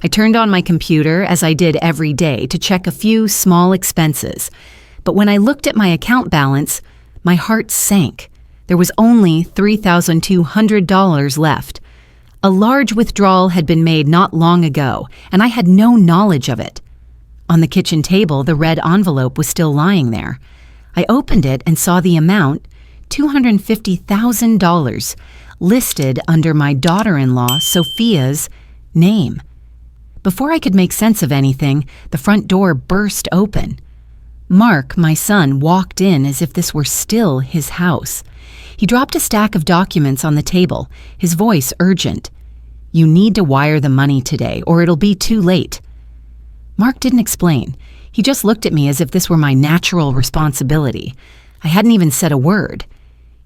I turned on my computer, as I did every day, to check a few small expenses. But when I looked at my account balance, my heart sank. There was only $3,200 left. A large withdrawal had been made not long ago, and I had no knowledge of it. On the kitchen table, the red envelope was still lying there. I opened it and saw the amount, $250,000, listed under my daughter-in-law, Sophia's, name. Before I could make sense of anything, the front door burst open. Mark, my son, walked in as if this were still his house. He dropped a stack of documents on the table, his voice urgent. "You need to wire the money today, or it'll be too late." Mark didn't explain. He just looked at me as if this were my natural responsibility. I hadn't even said a word.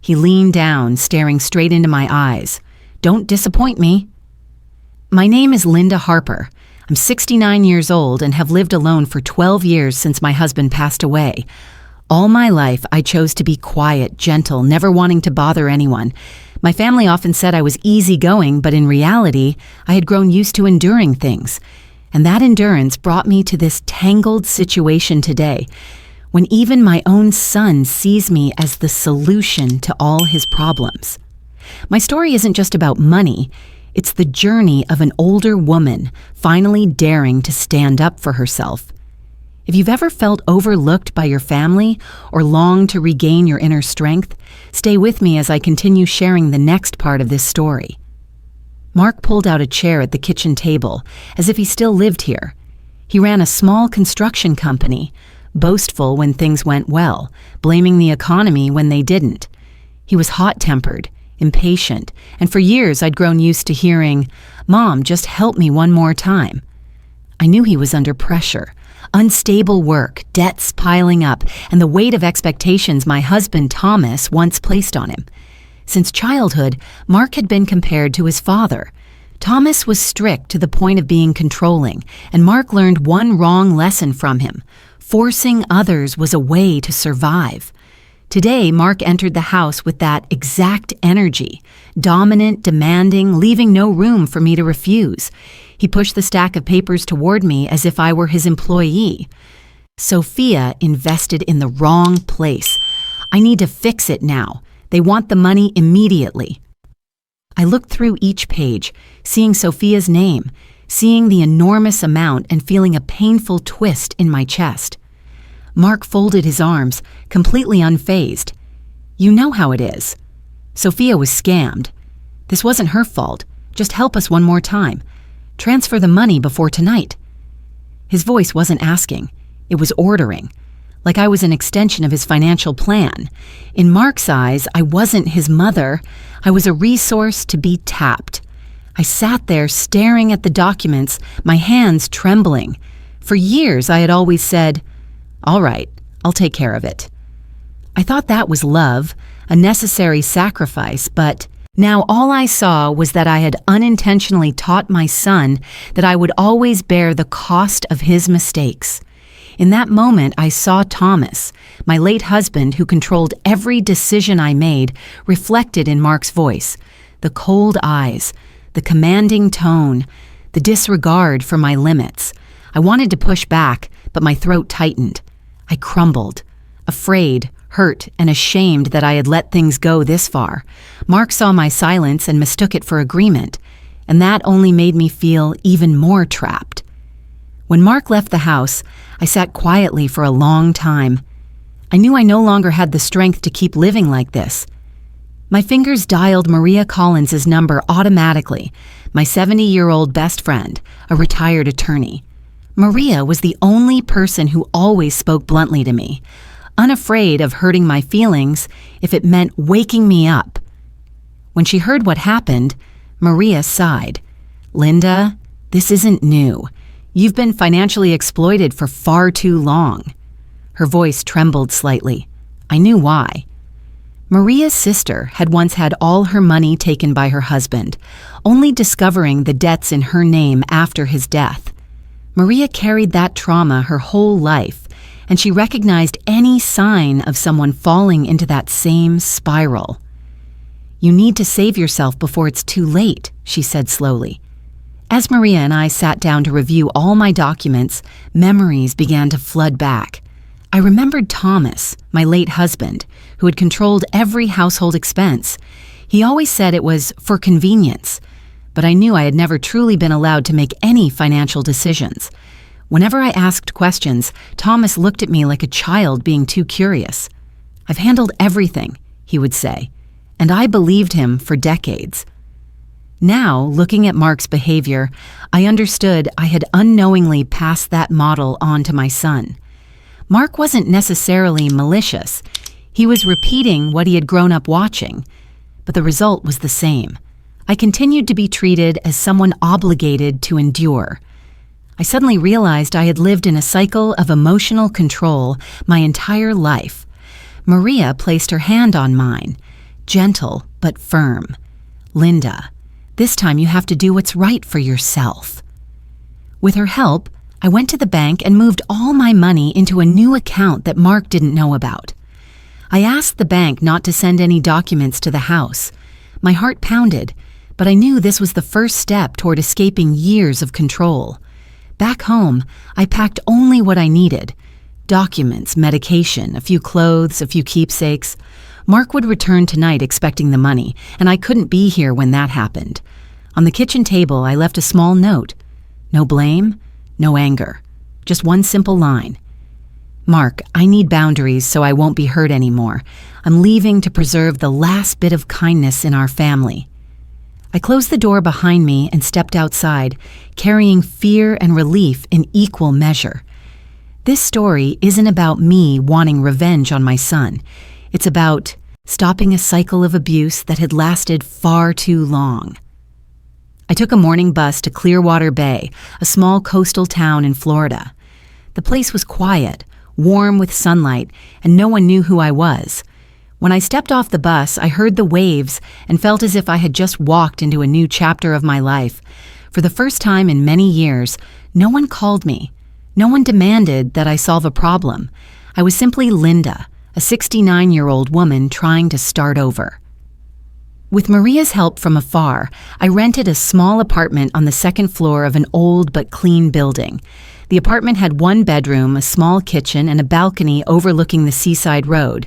He leaned down, staring straight into my eyes. "Don't disappoint me." "My name is Linda Harper. I'm 69 years old and have lived alone for 12 years since my husband passed away. All my life, I chose to be quiet, gentle, never wanting to bother anyone. My family often said I was easygoing, but in reality, I had grown used to enduring things. And that endurance brought me to this tangled situation today, when even my own son sees me as the solution to all his problems. My story isn't just about money. It's the journey of an older woman finally daring to stand up for herself. If you've ever felt overlooked by your family or longed to regain your inner strength, stay with me as I continue sharing the next part of this story. Mark pulled out a chair at the kitchen table, as if he still lived here. He ran a small construction company, boastful when things went well, blaming the economy when they didn't. He was hot-tempered, impatient, and for years I'd grown used to hearing, "Mom, just help me one more time." I knew he was under pressure. Unstable work, debts piling up, and the weight of expectations my husband Thomas once placed on him. Since childhood, Mark had been compared to his father. Thomas was strict to the point of being controlling, and Mark learned one wrong lesson from him. Forcing others was a way to survive. Today, Mark entered the house with that exact energy, dominant, demanding, leaving no room for me to refuse. He pushed the stack of papers toward me as if I were his employee. "Sophia invested in the wrong place. I need to fix it now. They want the money immediately." I looked through each page, seeing Sophia's name, seeing the enormous amount and feeling a painful twist in my chest. Mark folded his arms, completely unfazed. "You know how it is. Sophia was scammed. This wasn't her fault. Just help us one more time. Transfer the money before tonight." His voice wasn't asking. It was ordering, like I was an extension of his financial plan. In Mark's eyes, I wasn't his mother. I was a resource to be tapped. I sat there staring at the documents, my hands trembling. For years, I had always said, "All right, I'll take care of it." I thought that was love, a necessary sacrifice, but now all I saw was that I had unintentionally taught my son that I would always bear the cost of his mistakes. In that moment, I saw Thomas, my late husband who controlled every decision I made, reflected in Mark's voice. The cold eyes, the commanding tone, the disregard for my limits. I wanted to push back, but my throat tightened. I crumbled, afraid, hurt, and ashamed that I had let things go this far. Mark saw my silence and mistook it for agreement, and that only made me feel even more trapped. When Mark left the house, I sat quietly for a long time. I knew I no longer had the strength to keep living like this. My fingers dialed Maria Collins's number automatically, my 70-year-old best friend, a retired attorney. Maria was the only person who always spoke bluntly to me, unafraid of hurting my feelings if it meant waking me up. When she heard what happened, Maria sighed. "Linda, this isn't new. You've been financially exploited for far too long." Her voice trembled slightly. I knew why. Maria's sister had once had all her money taken by her husband, only discovering the debts in her name after his death. Maria carried that trauma her whole life, and she recognized any sign of someone falling into that same spiral. "You need to save yourself before it's too late," she said slowly. As Maria and I sat down to review all my documents, memories began to flood back. I remembered Thomas, my late husband, who had controlled every household expense. He always said it was for convenience, but I knew I had never truly been allowed to make any financial decisions. Whenever I asked questions, Thomas looked at me like a child being too curious. "I've handled everything," he would say, and I believed him for decades. Now, looking at Mark's behavior, I understood I had unknowingly passed that model on to my son. Mark wasn't necessarily malicious. He was repeating what he had grown up watching, but the result was the same. I continued to be treated as someone obligated to endure. I suddenly realized I had lived in a cycle of emotional control my entire life. Maria placed her hand on mine, gentle but firm. "Linda, this time you have to do what's right for yourself." With her help, I went to the bank and moved all my money into a new account that Mark didn't know about. I asked the bank not to send any documents to the house. My heart pounded, but I knew this was the first step toward escaping years of control. Back home, I packed only what I needed: documents, medication, a few clothes, a few keepsakes. Mark would return tonight expecting the money, and I couldn't be here when that happened. On the kitchen table, I left a small note. No blame, no anger. Just one simple line. "Mark, I need boundaries so I won't be hurt anymore. I'm leaving to preserve the last bit of kindness in our family." I closed the door behind me and stepped outside, carrying fear and relief in equal measure. This story isn't about me wanting revenge on my son. It's about stopping a cycle of abuse that had lasted far too long. I took a morning bus to Clearwater Bay, a small coastal town in Florida. The place was quiet, warm with sunlight, and no one knew who I was. When I stepped off the bus, I heard the waves and felt as if I had just walked into a new chapter of my life. For the first time in many years, no one called me. No one demanded that I solve a problem. I was simply Linda, a 69-year-old woman trying to start over. With Maria's help from afar, I rented a small apartment on the second floor of an old but clean building. The apartment had one bedroom, a small kitchen, and a balcony overlooking the seaside road.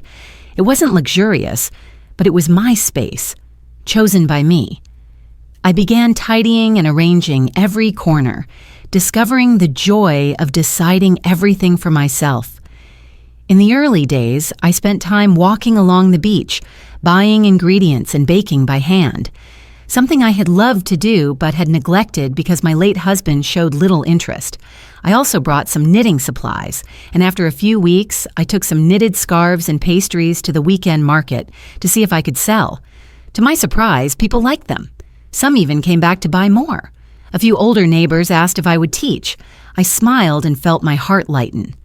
It wasn't luxurious, but it was my space, chosen by me. I began tidying and arranging every corner, discovering the joy of deciding everything for myself. In the early days, I spent time walking along the beach, buying ingredients and baking by hand, something I had loved to do but had neglected because my late husband showed little interest. I also brought some knitting supplies, and after a few weeks, I took some knitted scarves and pastries to the weekend market to see if I could sell. To my surprise, people liked them. Some even came back to buy more. A few older neighbors asked if I would teach. I smiled and felt my heart lighten.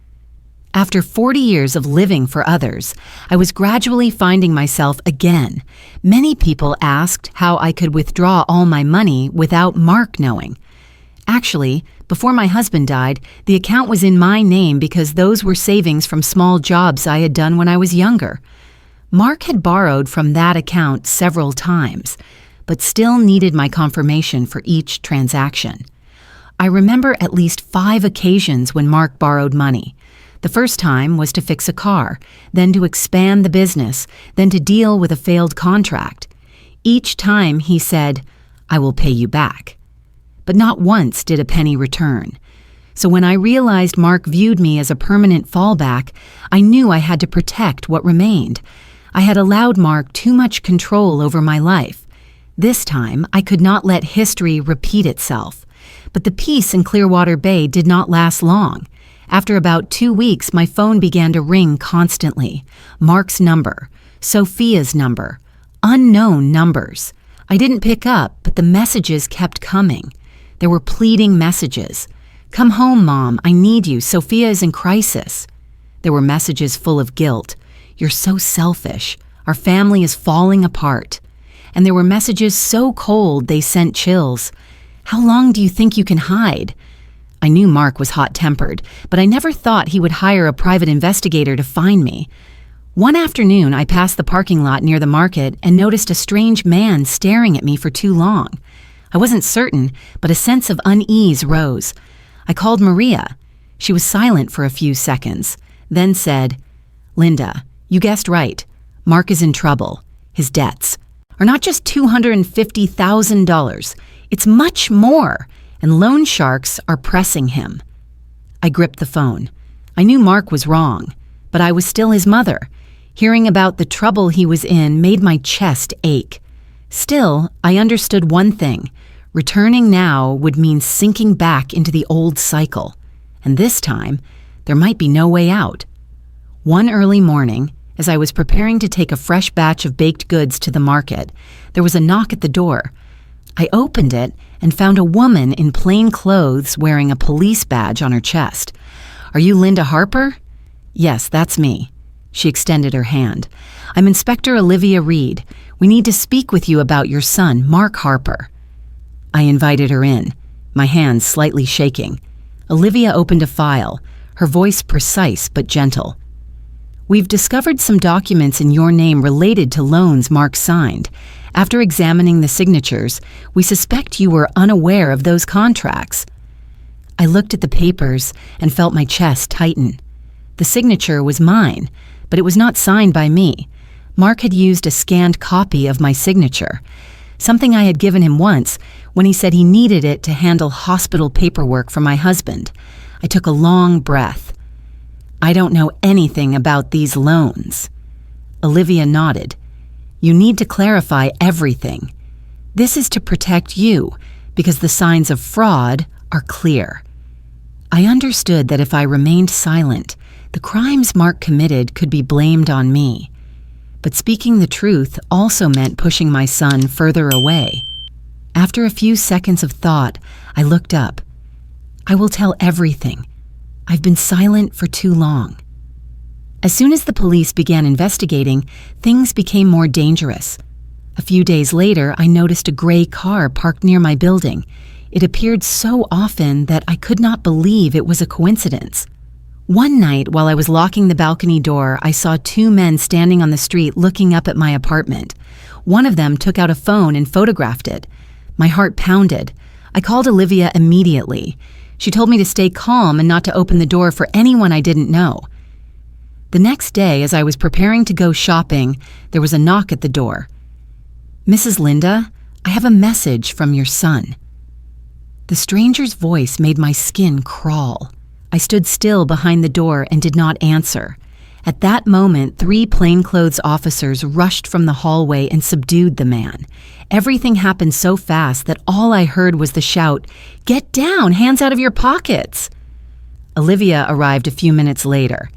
After 40 years of living for others, I was gradually finding myself again. Many people asked how I could withdraw all my money without Mark knowing. Actually, before my husband died, the account was in my name because those were savings from small jobs I had done when I was younger. Mark had borrowed from that account several times, but still needed my confirmation for each transaction. I remember at least 5 occasions when Mark borrowed money. The first time was to fix a car, then to expand the business, then to deal with a failed contract. Each time he said, "I will pay you back." But not once did a penny return. So when I realized Mark viewed me as a permanent fallback, I knew I had to protect what remained. I had allowed Mark too much control over my life. This time, I could not let history repeat itself. But the peace in Clearwater Bay did not last long. After about 2 weeks, my phone began to ring constantly. Mark's number, Sophia's number, unknown numbers. I didn't pick up, but the messages kept coming. There were pleading messages. "Come home, Mom. I need you. Sophia is in crisis." There were messages full of guilt. "You're so selfish. Our family is falling apart." And there were messages so cold they sent chills. "How long do you think you can hide?" I knew Mark was hot-tempered, but I never thought he would hire a private investigator to find me. One afternoon, I passed the parking lot near the market and noticed a strange man staring at me for too long. I wasn't certain, but a sense of unease rose. I called Maria. She was silent for a few seconds, then said, "Linda, you guessed right. Mark is in trouble. His debts are not just $250,000. It's much more, and loan sharks are pressing him." I gripped the phone. I knew Mark was wrong, but I was still his mother. Hearing about the trouble he was in made my chest ache. Still, I understood one thing. Returning now would mean sinking back into the old cycle. And this time, there might be no way out. One early morning, as I was preparing to take a fresh batch of baked goods to the market, there was a knock at the door. I opened it and found a woman in plain clothes wearing a police badge on her chest. "Are you Linda Harper?" "Yes, that's me." She extended her hand. "I'm Inspector Olivia Reed. We need to speak with you about your son, Mark Harper." I invited her in, my hands slightly shaking. Olivia opened a file, her voice precise but gentle. "We've discovered some documents in your name related to loans Mark signed. After examining the signatures, we suspect you were unaware of those contracts." I looked at the papers and felt my chest tighten. The signature was mine, but it was not signed by me. Mark had used a scanned copy of my signature, something I had given him once when he said he needed it to handle hospital paperwork for my husband. I took a long breath. "I don't know anything about these loans." Olivia nodded. "You need to clarify everything. This is to protect you, because the signs of fraud are clear." I understood that if I remained silent, the crimes Mark committed could be blamed on me. But speaking the truth also meant pushing my son further away. After a few seconds of thought, I looked up. "I will tell everything. I've been silent for too long." As soon as the police began investigating, things became more dangerous. A few days later, I noticed a gray car parked near my building. It appeared so often that I could not believe it was a coincidence. One night, while I was locking the balcony door, I saw two men standing on the street looking up at my apartment. One of them took out a phone and photographed it. My heart pounded. I called Olivia immediately. She told me to stay calm and not to open the door for anyone I didn't know. The next day, as I was preparing to go shopping, there was a knock at the door. "Mrs. Linda, I have a message from your son." The stranger's voice made my skin crawl. I stood still behind the door and did not answer. At that moment, 3 plainclothes officers rushed from the hallway and subdued the man. Everything happened so fast that all I heard was the shout, "Get down, hands out of your pockets!" Olivia arrived a few minutes later.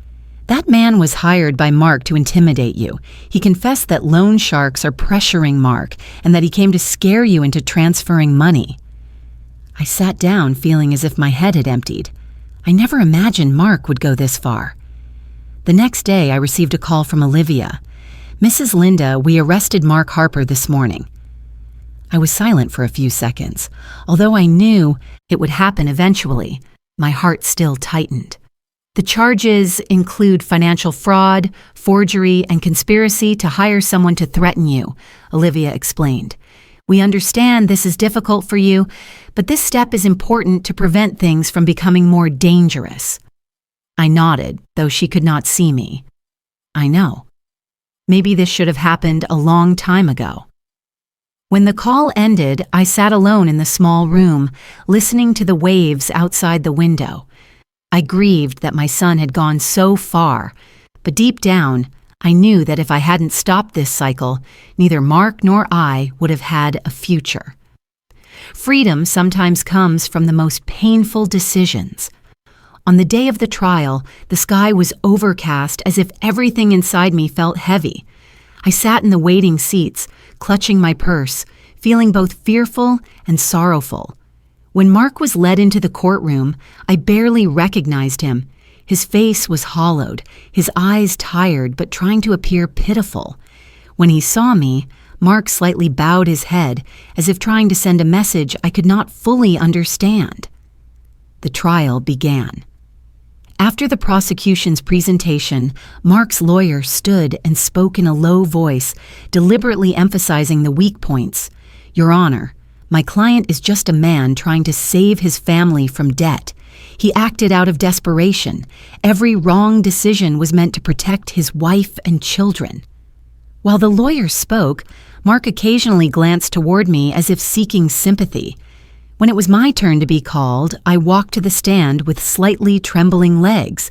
"That man was hired by Mark to intimidate you. He confessed that loan sharks are pressuring Mark and that he came to scare you into transferring money." I sat down feeling as if my head had emptied. I never imagined Mark would go this far. The next day, I received a call from Olivia. "Mrs. Linda, we arrested Mark Harper this morning." I was silent for a few seconds. Although I knew it would happen eventually, my heart still tightened. "The charges include financial fraud, forgery, and conspiracy to hire someone to threaten you," Olivia explained. "We understand this is difficult for you, but this step is important to prevent things from becoming more dangerous." I nodded, though she could not see me. "I know. Maybe this should have happened a long time ago." When the call ended, I sat alone in the small room, listening to the waves outside the window. I grieved that my son had gone so far, but deep down, I knew that if I hadn't stopped this cycle, neither Mark nor I would have had a future. Freedom sometimes comes from the most painful decisions. On the day of the trial, the sky was overcast as if everything inside me felt heavy. I sat in the waiting seats, clutching my purse, feeling both fearful and sorrowful. When Mark was led into the courtroom, I barely recognized him. His face was hollowed, his eyes tired but trying to appear pitiful. When he saw me, Mark slightly bowed his head, as if trying to send a message I could not fully understand. The trial began. After the prosecution's presentation, Mark's lawyer stood and spoke in a low voice, deliberately emphasizing the weak points. "Your Honor, My client is just a man trying to save his family from debt. He acted out of desperation. Every wrong decision was meant to protect his wife and children. While the lawyer spoke, Mark occasionally glanced toward me as if seeking sympathy. When it was my turn to be called, I walked to the stand with slightly trembling legs.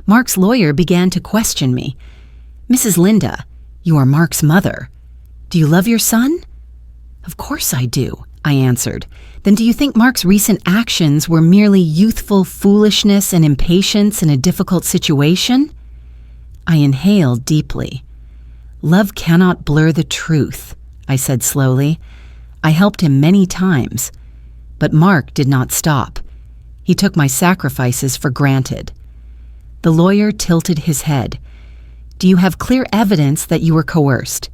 Mark's lawyer began to question me. "Mrs. Linda, you are Mark's mother. Do you love your son?" "Of course I do," I answered. "Then do you think Mark's recent actions were merely youthful foolishness and impatience in a difficult situation?" I inhaled deeply. "Love cannot blur the truth," I said slowly. "I helped him many times." But Mark did not stop. He took my sacrifices for granted. The lawyer tilted his head. "Do you have clear evidence that you were coerced?"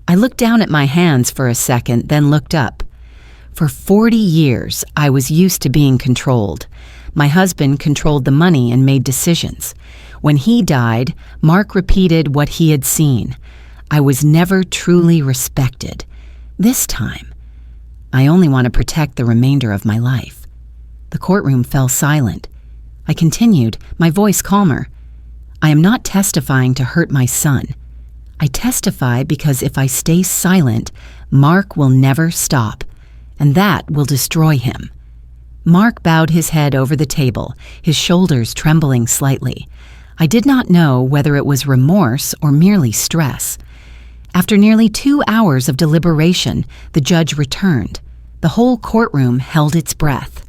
I looked down at my hands for a second, then looked up. For 40 years, I was used to being controlled. My husband controlled the money and made decisions. When he died, Mark repeated what he had seen. I was never truly respected. This time, I only want to protect the remainder of my life. The courtroom fell silent. I continued, my voice calmer. I am not testifying to hurt my son. I testify because if I stay silent, Mark will never stop, and that will destroy him. Mark bowed his head over the table, his shoulders trembling slightly. I did not know whether it was remorse or merely stress. After nearly 2 hours of deliberation, the judge returned. The whole courtroom held its breath.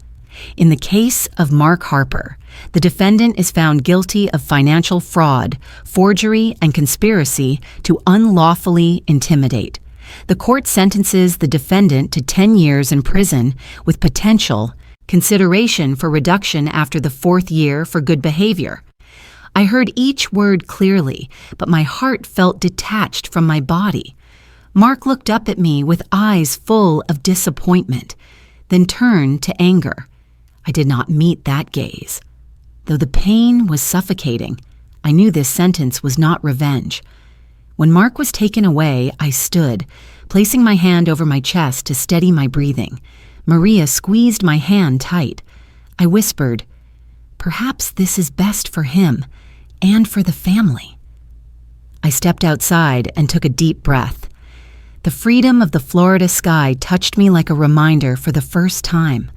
In the case of Mark Harper, the defendant is found guilty of financial fraud, forgery, and conspiracy to unlawfully intimidate. The court sentences the defendant to 10 years in prison with potential consideration for reduction after the 4th year for good behavior. I heard each word clearly, but my heart felt detached from my body. Mark looked up at me with eyes full of disappointment, then turned to anger. I did not meet that gaze. Though the pain was suffocating, I knew this sentence was not revenge. When Mark was taken away, I stood, placing my hand over my chest to steady my breathing. Maria squeezed my hand tight. I whispered, "Perhaps this is best for him and for the family." I stepped outside and took a deep breath. The freedom of the Florida sky touched me like a reminder for the first time.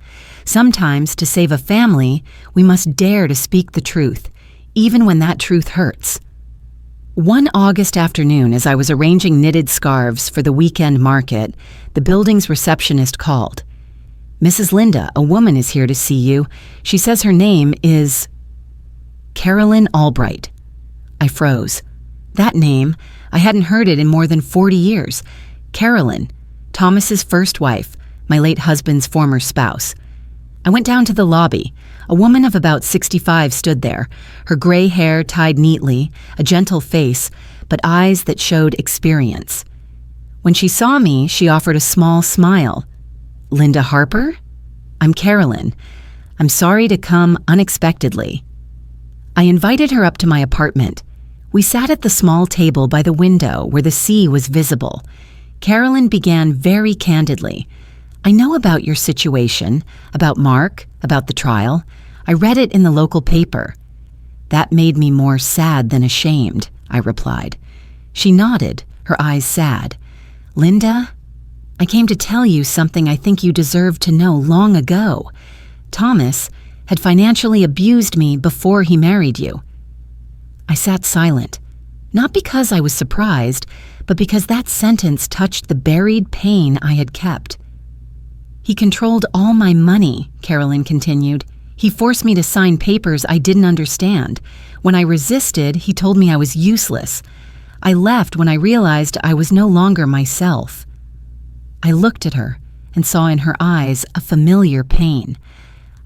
Sometimes, to save a family, we must dare to speak the truth, even when that truth hurts. One August afternoon, as I was arranging knitted scarves for the weekend market, the building's receptionist called. "Mrs. Linda, a woman is here to see you. She says her name is Carolyn Albright." I froze. That name, I hadn't heard it in more than 40 years. Carolyn, Thomas's first wife, my late husband's former spouse. I went down to the lobby. A woman of about 65 stood there, her gray hair tied neatly, a gentle face, but eyes that showed experience. When she saw me, she offered a small smile. "Linda Harper? I'm Carolyn. I'm sorry to come unexpectedly." I invited her up to my apartment. We sat at the small table by the window where the sea was visible. Carolyn began very candidly. "I know about your situation, about Mark, about the trial. I read it in the local paper." "That made me more sad than ashamed," I replied. She nodded, her eyes sad. "Linda, I came to tell you something I think you deserved to know long ago. Thomas had financially abused me before he married you." I sat silent, not because I was surprised, but because that sentence touched the buried pain I had kept. "He controlled all my money," Carolyn continued. "He forced me to sign papers I didn't understand. When I resisted, he told me I was useless. I left when I realized I was no longer myself." I looked at her and saw in her eyes a familiar pain.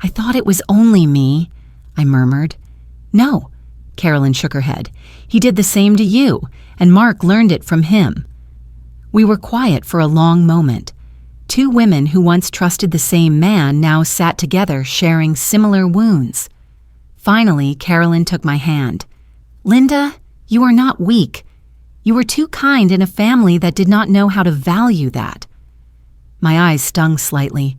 "I thought it was only me," I murmured. "No," Carolyn shook her head. "He did the same to you, and Mark learned it from him." We were quiet for a long moment. Two women who once trusted the same man now sat together sharing similar wounds. Finally, Carolyn took my hand. "Linda, you are not weak. You were too kind in a family that did not know how to value that." My eyes stung slightly.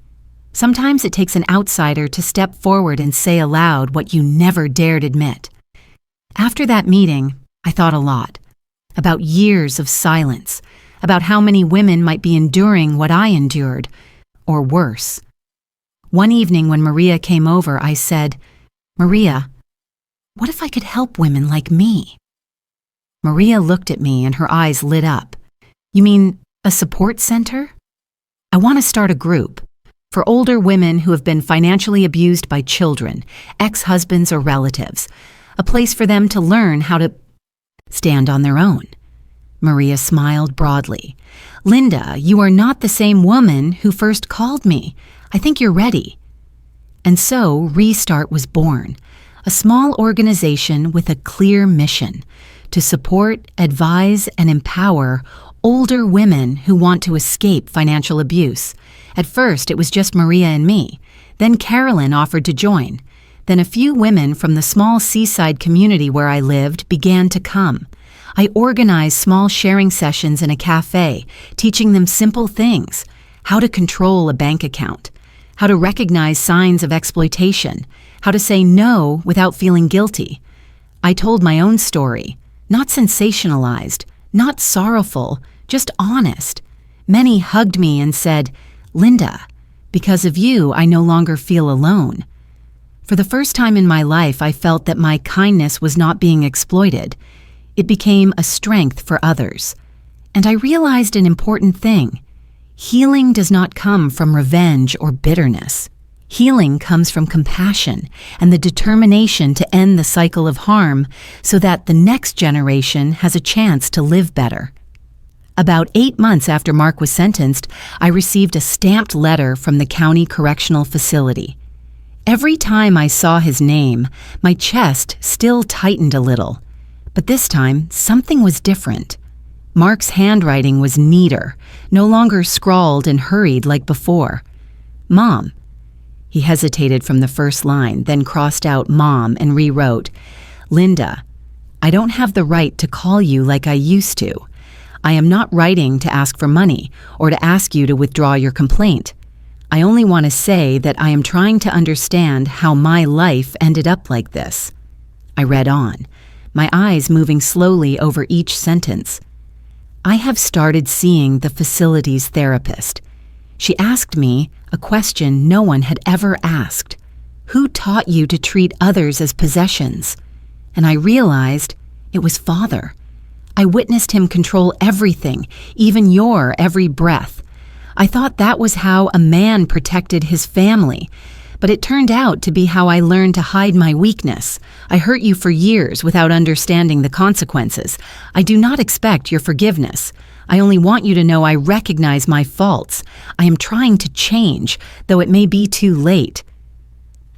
Sometimes it takes an outsider to step forward and say aloud what you never dared admit. After that meeting, I thought a lot. About years of silence, about how many women might be enduring what I endured, or worse. One evening when Maria came over, I said, "Maria, what if I could help women like me?" Maria looked at me and her eyes lit up. "You mean a support center?" "I want to start a group for older women who have been financially abused by children, ex-husbands or relatives, a place for them to learn how to stand on their own." Maria smiled broadly. "Linda, you are not the same woman who first called me. I think you're ready." And so Restart was born, a small organization with a clear mission to support, advise, and empower older women who want to escape financial abuse. At first, it was just Maria and me. Then Carolyn offered to join. Then a few women from the small seaside community where I lived began to come. I organized small sharing sessions in a cafe, teaching them simple things: how to control a bank account, how to recognize signs of exploitation, how to say no without feeling guilty. I told my own story, not sensationalized, not sorrowful, just honest. Many hugged me and said, "Linda, because of you, I no longer feel alone." For the first time in my life, I felt that my kindness was not being exploited. It became a strength for others. And I realized an important thing. Healing does not come from revenge or bitterness. Healing comes from compassion and the determination to end the cycle of harm so that the next generation has a chance to live better. About 8 months after Mark was sentenced, I received a stamped letter from the county correctional facility. Every time I saw his name, my chest still tightened a little. But this time, something was different. Mark's handwriting was neater, no longer scrawled and hurried like before. "Mom." He hesitated from the first line, then crossed out Mom and rewrote, "Linda, I don't have the right to call you like I used to. I am not writing to ask for money or to ask you to withdraw your complaint. I only want to say that I am trying to understand how my life ended up like this." I read on, my eyes moving slowly over each sentence. "I have started seeing the facility's therapist. She asked me a question no one had ever asked. Who taught you to treat others as possessions? And I realized it was Father. I witnessed him control everything, even your every breath. I thought that was how a man protected his family, but it turned out to be how I learned to hide my weakness. I hurt you for years without understanding the consequences. I do not expect your forgiveness. I only want you to know I recognize my faults. I am trying to change, though it may be too late."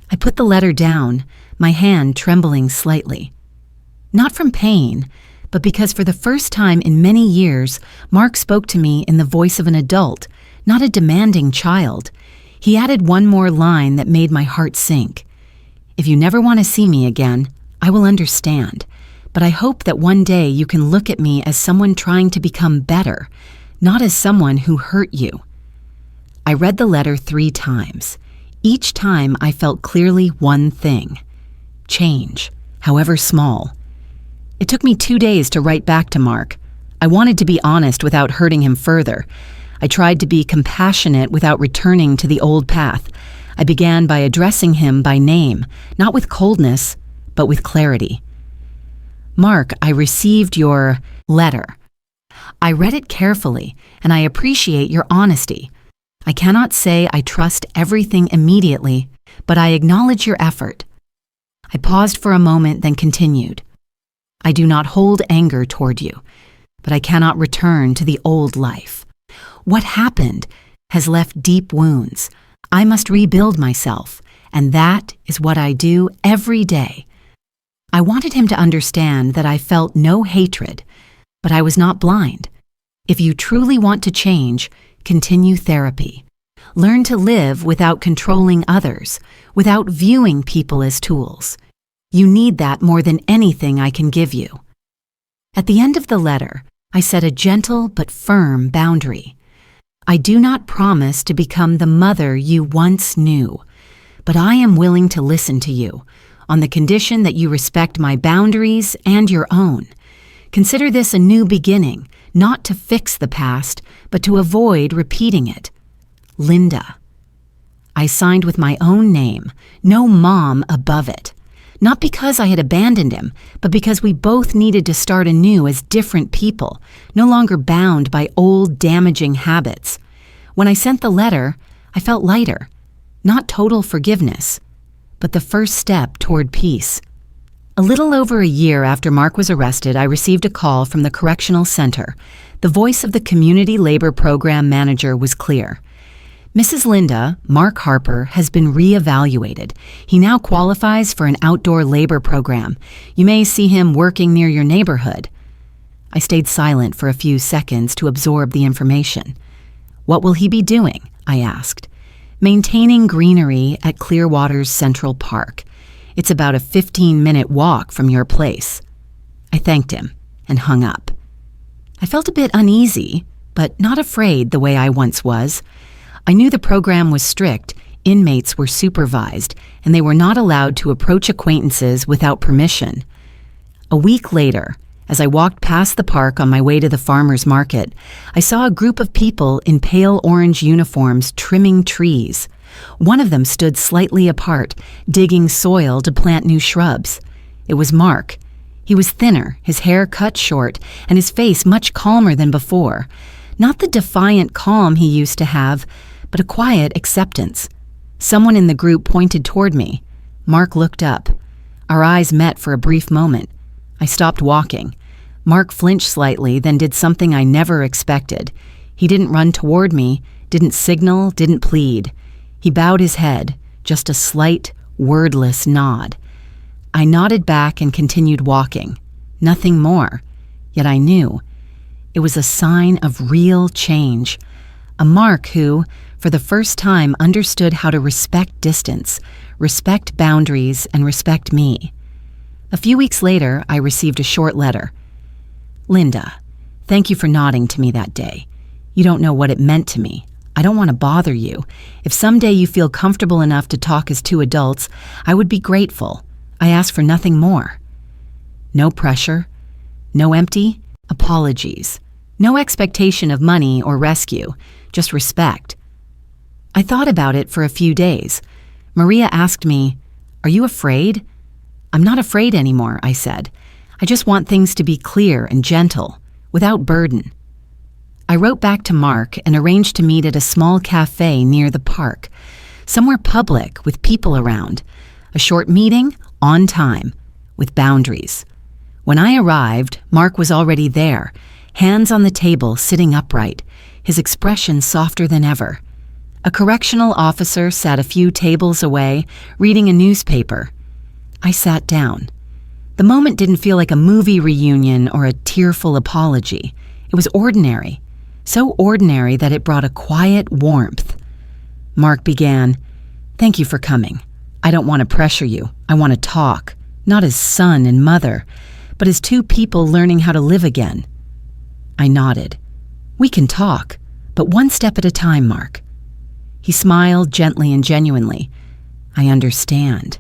I put the letter down, my hand trembling slightly. Not from pain, but because for the first time in many years, Mark spoke to me in the voice of an adult, not a demanding child. He added one more line that made my heart sink. "If you never want to see me again, I will understand. But I hope that one day you can look at me as someone trying to become better, not as someone who hurt you." I read the letter 3 times. Each time I felt clearly one thing: change, however small. It took me 2 days to write back to Mark. I wanted to be honest without hurting him further. I tried to be compassionate without returning to the old path. I began by addressing him by name, not with coldness, but with clarity. "Mark, I received your letter. I read it carefully, and I appreciate your honesty. I cannot say I trust everything immediately, but I acknowledge your effort." I paused for a moment, then continued. "I do not hold anger toward you, but I cannot return to the old life. What happened has left deep wounds. I must rebuild myself, and that is what I do every day." I wanted him to understand that I felt no hatred, but I was not blind. If you truly want to change, continue therapy. Learn to live without controlling others, without viewing people as tools. You need that more than anything I can give you. At the end of the letter, I set a gentle but firm boundary. I do not promise to become the mother you once knew, but I am willing to listen to you, on the condition that you respect my boundaries and your own. Consider this a new beginning, not to fix the past, but to avoid repeating it. Linda. I signed with my own name, no mom above it. Not because I had abandoned him, but because we both needed to start anew as different people, no longer bound by old damaging habits. When I sent the letter, I felt lighter. Not total forgiveness, but the first step toward peace. A little over a year after Mark was arrested, I received a call from the correctional center. The voice of the community labor program manager was clear. Mrs. Linda, Mark Harper, has been reevaluated. He now qualifies for an outdoor labor program. You may see him working near your neighborhood. I stayed silent for a few seconds to absorb the information. What will he be doing? I asked. Maintaining greenery at Clearwater's Central Park. It's about a 15-minute walk from your place. I thanked him and hung up. I felt a bit uneasy, but not afraid the way I once was. I knew the program was strict, inmates were supervised, and they were not allowed to approach acquaintances without permission. A week later, as I walked past the park on my way to the farmer's market, I saw a group of people in pale orange uniforms trimming trees. One of them stood slightly apart, digging soil to plant new shrubs. It was Mark. He was thinner, his hair cut short, and his face much calmer than before. Not the defiant calm he used to have, but a quiet acceptance. Someone in the group pointed toward me. Mark looked up. Our eyes met for a brief moment. I stopped walking. Mark flinched slightly, then did something I never expected. He didn't run toward me, didn't signal, didn't plead. He bowed his head, just a slight, wordless nod. I nodded back and continued walking. Nothing more. Yet I knew. It was a sign of real change. A Mark who, for the first time, understood how to respect distance, respect boundaries, and respect me. A few weeks later, I received a short letter. Linda, thank you for nodding to me that day. You don't know what it meant to me. I don't want to bother you. If someday you feel comfortable enough to talk as two adults, I would be grateful. I ask for nothing more. No pressure, no empty apologies, no expectation of money or rescue, just respect. I thought about it for a few days. Maria asked me, "Are you afraid?" "I'm not afraid anymore," I said. "I just want things to be clear and gentle, without burden." I wrote back to Mark and arranged to meet at a small cafe near the park, somewhere public with people around. A short meeting, on time, with boundaries. When I arrived, Mark was already there, hands on the table, sitting upright, his expression softer than ever. A correctional officer sat a few tables away, reading a newspaper. I sat down. The moment didn't feel like a movie reunion or a tearful apology. It was ordinary, so ordinary that it brought a quiet warmth. Mark began, "Thank you for coming. I don't want to pressure you. I want to talk, not as son and mother, but as two people learning how to live again." I nodded. "We can talk, but one step at a time, Mark." He smiled gently and genuinely. "I understand."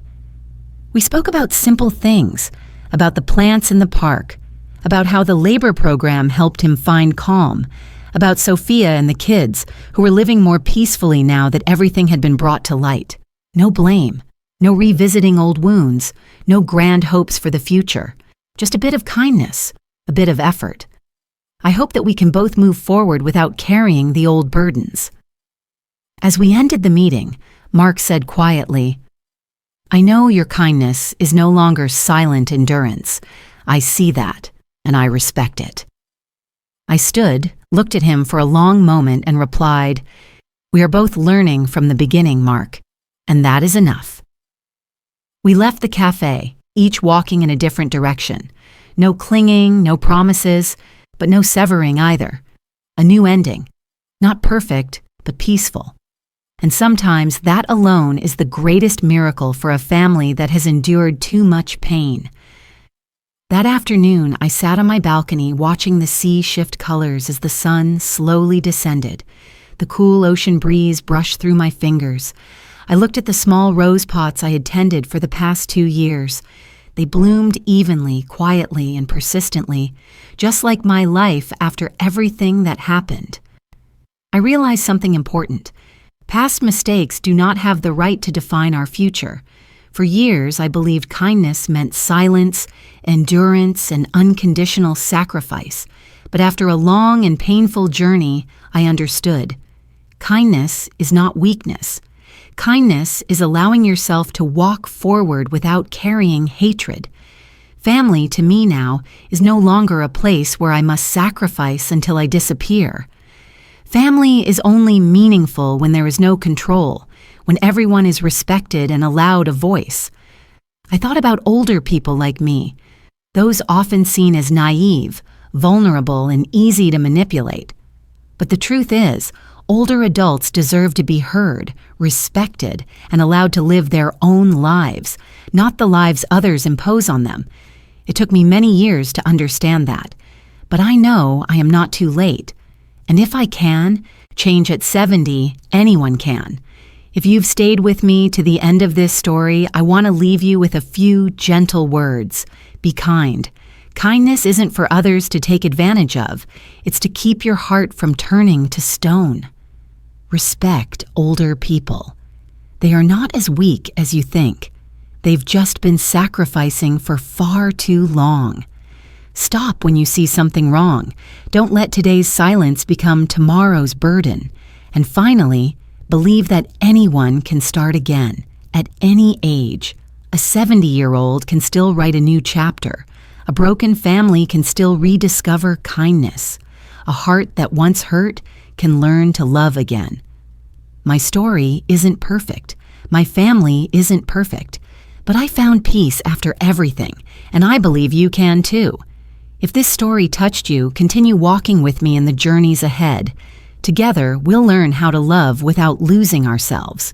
We spoke about simple things, about the plants in the park, about how the labor program helped him find calm, about Sophia and the kids who were living more peacefully now that everything had been brought to light. No blame, no revisiting old wounds, no grand hopes for the future, just a bit of kindness, a bit of effort. I hope that we can both move forward without carrying the old burdens. As we ended the meeting, Mark said quietly, "I know your kindness is no longer silent endurance. I see that, and I respect it." I stood, looked at him for a long moment, and replied, "We are both learning from the beginning, Mark, and that is enough." We left the cafe, each walking in a different direction. No clinging, no promises, but no severing either. A new ending. Not perfect, but peaceful. And sometimes that alone is the greatest miracle for a family that has endured too much pain. That afternoon, I sat on my balcony watching the sea shift colors as the sun slowly descended. The cool ocean breeze brushed through my fingers. I looked at the small rose pots I had tended for the past 2 years. They bloomed evenly, quietly, and persistently, just like my life after everything that happened. I realized something important. Past mistakes do not have the right to define our future. For years, I believed kindness meant silence, endurance, and unconditional sacrifice. But after a long and painful journey, I understood. Kindness is not weakness. Kindness is allowing yourself to walk forward without carrying hatred. Family, to me now, is no longer a place where I must sacrifice until I disappear. Family is only meaningful when there is no control, when everyone is respected and allowed a voice. I thought about older people like me, those often seen as naive, vulnerable, and easy to manipulate. But the truth is, older adults deserve to be heard, respected, and allowed to live their own lives, not the lives others impose on them. It took me many years to understand that, but I know I am not too late. And if I can, change at 70, anyone can. If you've stayed with me to the end of this story, I want to leave you with a few gentle words. Be kind. Kindness isn't for others to take advantage of. It's to keep your heart from turning to stone. Respect older people. They are not as weak as you think. They've just been sacrificing for far too long. Stop when you see something wrong. Don't let today's silence become tomorrow's burden. And finally, believe that anyone can start again, at any age. A 70-year-old can still write a new chapter. A broken family can still rediscover kindness. A heart that once hurt can learn to love again. My story isn't perfect. My family isn't perfect. But I found peace after everything, and I believe you can too. If this story touched you, continue walking with me in the journeys ahead. Together, we'll learn how to love without losing ourselves.